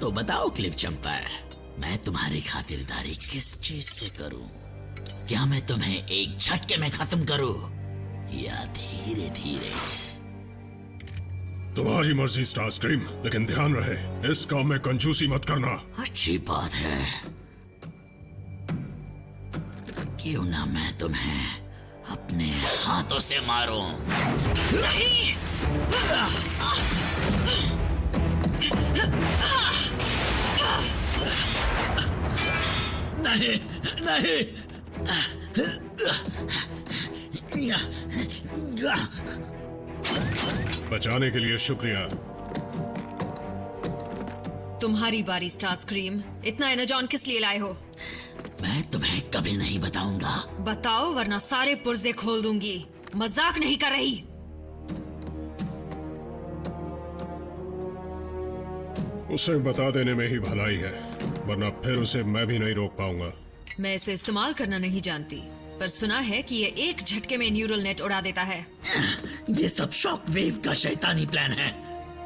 तो बताओ Cliff jumper, मैं तुम्हारी खातिरदारी किस चीज से करूं? क्या मैं तुम्हें एक झटके में खत्म करूं या धीरे धीरे? तुम्हारी मर्जी स्टारस्क्रीम, लेकिन ध्यान रहे इस काम में कंजूसी मत करना। अच्छी बात है, क्यों ना मैं तुम्हें अपने हाथों से मारूं। नहीं, नहीं, नहीं। बचाने के लिए शुक्रिया। तुम्हारी बारी स्टारस्क्रीम। इतना एनर्जॉन किस लिए लाए हो? मैं तुम्हें कभी नहीं बताऊंगा। बताओ वरना सारे पुर्जे खोल दूंगी। मजाक नहीं कर रही। उसे बता देने में ही भलाई है, वरना फिर उसे मैं भी नहीं रोक पाऊंगा। मैं इसे इस्तेमाल करना नहीं जानती, पर सुना है कि ये एक झटके में न्यूरल नेट उड़ा देता है। ये सब शॉक वेव का शैतानी प्लान है।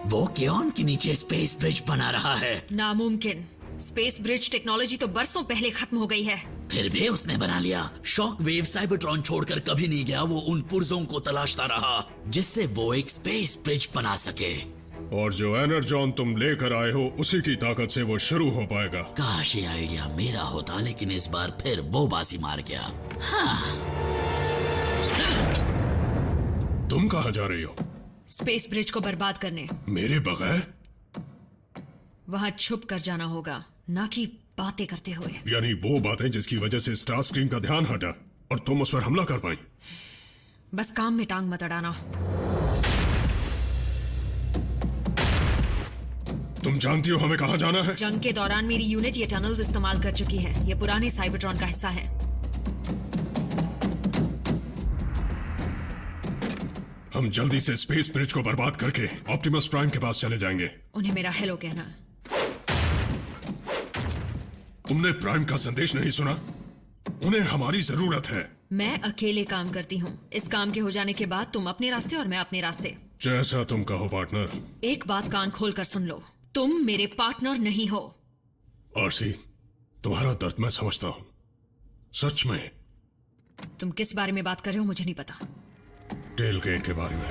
वो क्योन के नीचे स्पेस ब्रिज बना रहा है। नामुमकिन। स्पेस ब्रिज टेक्नोलॉजी तो बरसों पहले खत्म हो गई है। फिर भी उसने बना लिया। शॉक वेव साइबरट्रॉन छोड़कर कभी नहीं गया। वो उन पुर्जों को तलाशता रहा जिससे वो एक स्पेस ब्रिज बना सके। और जो एनर्जॉन तुम लेकर आए हो उसी की ताकत से वो शुरू हो पाएगा। काश ये आइडिया मेरा होता, लेकिन इस बार फिर वो बाजी मार गया। हाँ। तुम कहाँ जा रही हो? स्पेस ब्रिज को बर्बाद करने। मेरे बगैर? वहाँ छुप कर जाना होगा, ना कि बातें करते हुए। यानी वो बातें जिसकी वजह से स्टारस्क्रीम का ध्यान हटा और तुम उस पर हमला कर पाई। बस काम में टांग मत अड़ाना। तुम जानती हो हमें कहाँ जाना है? जंग के दौरान मेरी यूनिट ये टनल्स इस्तेमाल कर चुकी है। ये पुराने साइबरट्रॉन का हिस्सा है। हम जल्दी से स्पेस ब्रिज को बर्बाद करके ऑप्टिमस प्राइम के पास चले जाएंगे। उन्हें मेरा हेलो कहना। तुमने प्राइम का संदेश नहीं सुना? उन्हें हमारी जरूरत है। मैं अकेले काम करती हूँ। इस काम के हो जाने के बाद तुम अपने रास्ते और मैं अपने रास्ते। जैसा तुम कहो पार्टनर। एक बात कान खोल कर सुन लो, तुम मेरे पार्टनर नहीं हो। आरसी, तुम्हारा दर्द मैं समझता हूं, सच में। तुम किस बारे में बात कर रहे हो मुझे नहीं पता। टेलगेट के बारे में।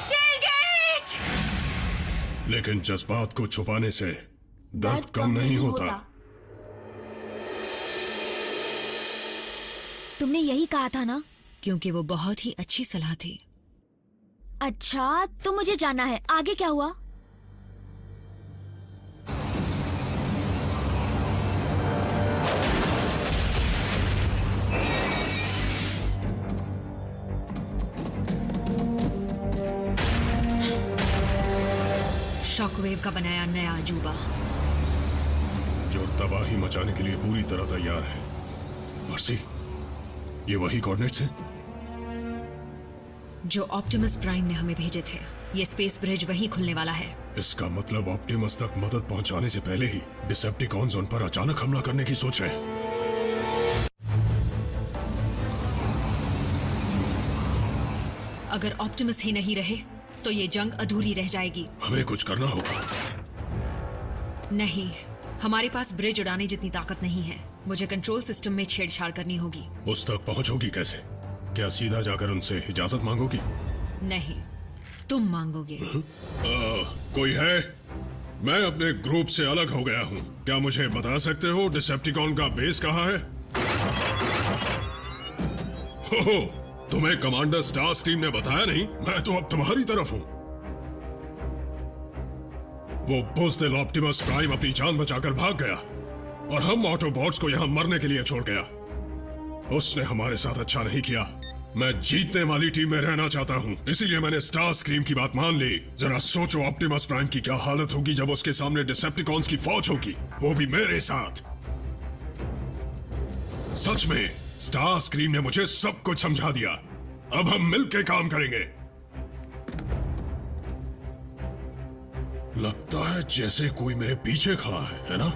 टेलगेट! लेकिन जज्बात को छुपाने से दर्द कम नहीं होता। तुमने यही कहा था ना? क्योंकि वो बहुत ही अच्छी सलाह थी। अच्छा, तो मुझे जाना है। आगे क्या हुआ? शॉकवेव का बनाया नया अजूबा, जो तबाही मचाने के लिए पूरी तरह तैयार है। मर्सी, ये वही कोऑर्डिनेट्स हैं जो ऑप्टिमस प्राइम ने हमें भेजे थे। ये स्पेस ब्रिज वहीं खुलने वाला है। इसका मतलब ऑप्टिमस तक मदद पहुंचाने से पहले ही डिसेप्टिकॉन्स उन पर अचानक हमला करने की सोच रहे हैं। अगर ऑप्टिमस ही नहीं रहे तो ये जंग अधूरी रह जाएगी। हमें कुछ करना होगा। नहीं, हमारे पास ब्रिज उड़ाने जितनी ताकत नहीं है। मुझे कंट्रोल सिस्टम में छेड़छाड़ करनी होगी। उस तक पहुंचोगी कैसे? क्या सीधा जाकर उनसे इजाजत मांगोगी? नहीं, तुम मांगोगे। कोई है? मैं अपने ग्रुप से अलग हो गया हूँ। क्या मुझे बता सकते हो डिसेप्टिकॉन का बेस कहाँ है? हो, तुम्हें कमांडर स्टारस्क्रीम ने बताया नहीं? मैं तो अब तुम्हारी तरफ हूँ। वो बुज़दिल ऑप्टिमस प्राइम अपनी जान बचाकर भाग गया और हम ऑटोबॉट्स को यहाँ मरने के लिए छोड़ गया। उसने हमारे साथ अच्छा नहीं किया। मैं जीतने वाली टीम में रहना चाहता हूँ, इसीलिए मैंने स्टारस्क्रीम की बात मान ली। जरा सोचो ऑप्टिमस प्राइम की क्या हालत होगी जब उसके सामने डिसेप्टिकॉन्स की फौज होगी, वो भी मेरे साथ। सच में स्टारस्क्रीम ने मुझे सब कुछ समझा दिया। अब हम मिलकर काम करेंगे। लगता है जैसे कोई मेरे पीछे खड़ा है ना?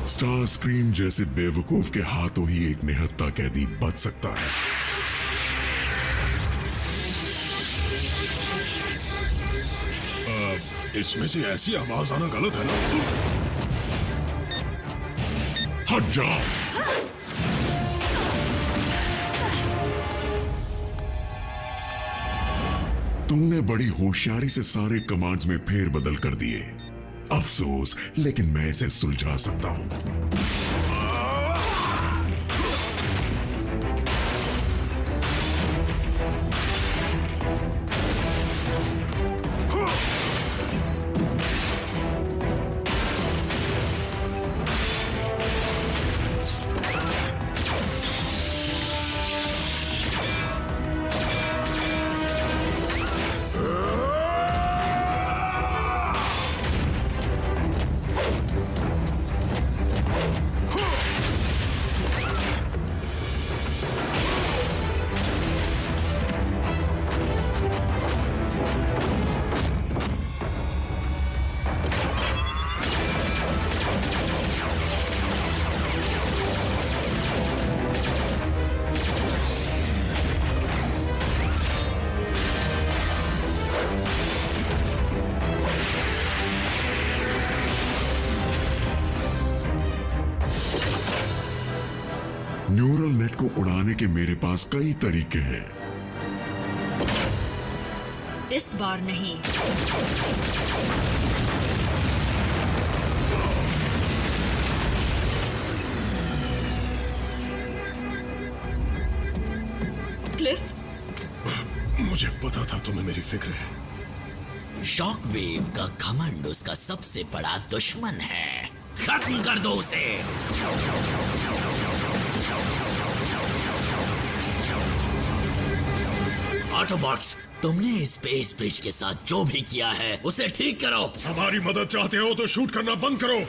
स्टार स्क्रीन जैसे बेवकूफ के हाथों ही एक निहत्था कैदी बच सकता है। इसमें से ऐसी आवाज आना गलत है ना? हट जाओ। तुमने बड़ी होशियारी से सारे कमांड्स में फेरबदल कर दिए। अफसोस, लेकिन मैं इसे सुलझा सकता हूं। न्यूरल नेट को उड़ाने के मेरे पास कई तरीके हैं। इस बार नहीं। क्लिफ, मुझे पता था तुम्हें मेरी फिक्र है। शॉकवेव का घमंड उसका सबसे बड़ा दुश्मन है। खत्म कर दो उसे। ऑटोबॉट्स, तुमने स्पेस ब्रिज के साथ जो भी किया है उसे ठीक करो। हमारी मदद चाहते हो तो शूट करना बंद करो।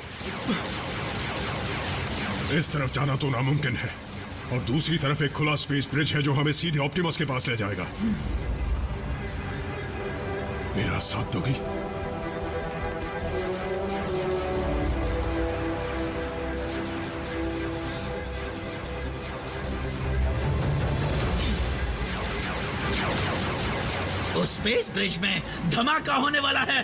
इस तरफ जाना तो नामुमकिन है, और दूसरी तरफ एक खुला स्पेस ब्रिज है जो हमें सीधे ऑप्टिमस के पास ले जाएगा। मेरा साथ दोगी? उस स्पेस ब्रिज में धमाका होने वाला है।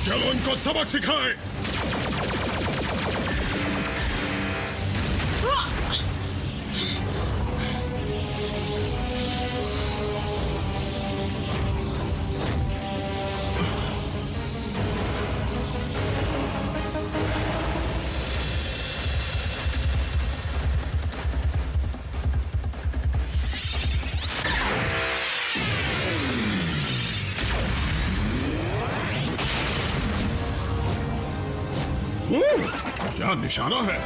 चलो इनको सबक सिखाएं। क्या निशाना है?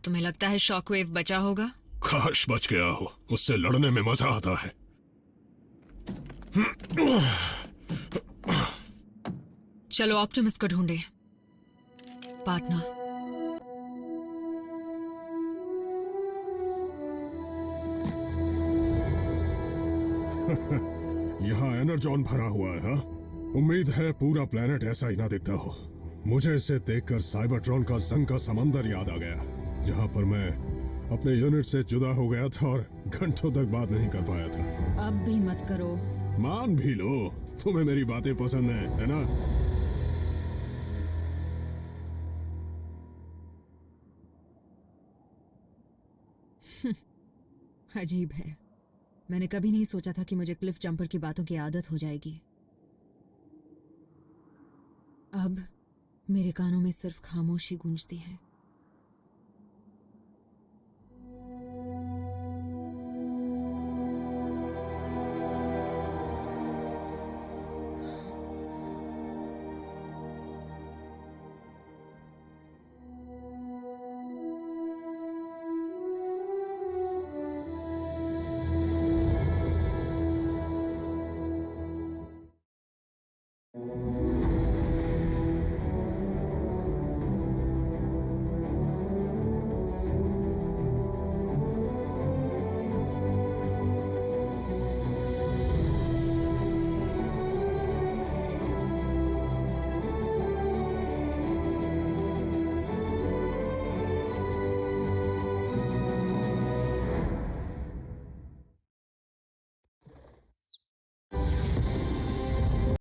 तुम्हें लगता है शॉकवेव बचा होगा? काश बच गया हो, उससे लड़ने में मजा आता है। चलो ऑप्टिमस को ढूंढे। पार्टनर, यहाँ एनर्जॉन भरा हुआ है। हाँ? उम्मीद है पूरा प्लेनेट ऐसा ही ना दिखता हो। मुझे इसे देखकर साइबरट्रॉन का जंग का समंदर याद आ गया, जहाँ पर मैं अपने यूनिट से जुदा हो गया था और घंटों तक बात नहीं कर पाया था। अब भी मत करो। मान भी लो, तुम्हें मेरी बातें पसंद है ना? अजीब है, मैंने कभी नहीं सोचा था कि मुझे क्लिफ जंपर की बातों की आदत हो जाएगी। अब मेरे कानों में सिर्फ खामोशी गूंजती है।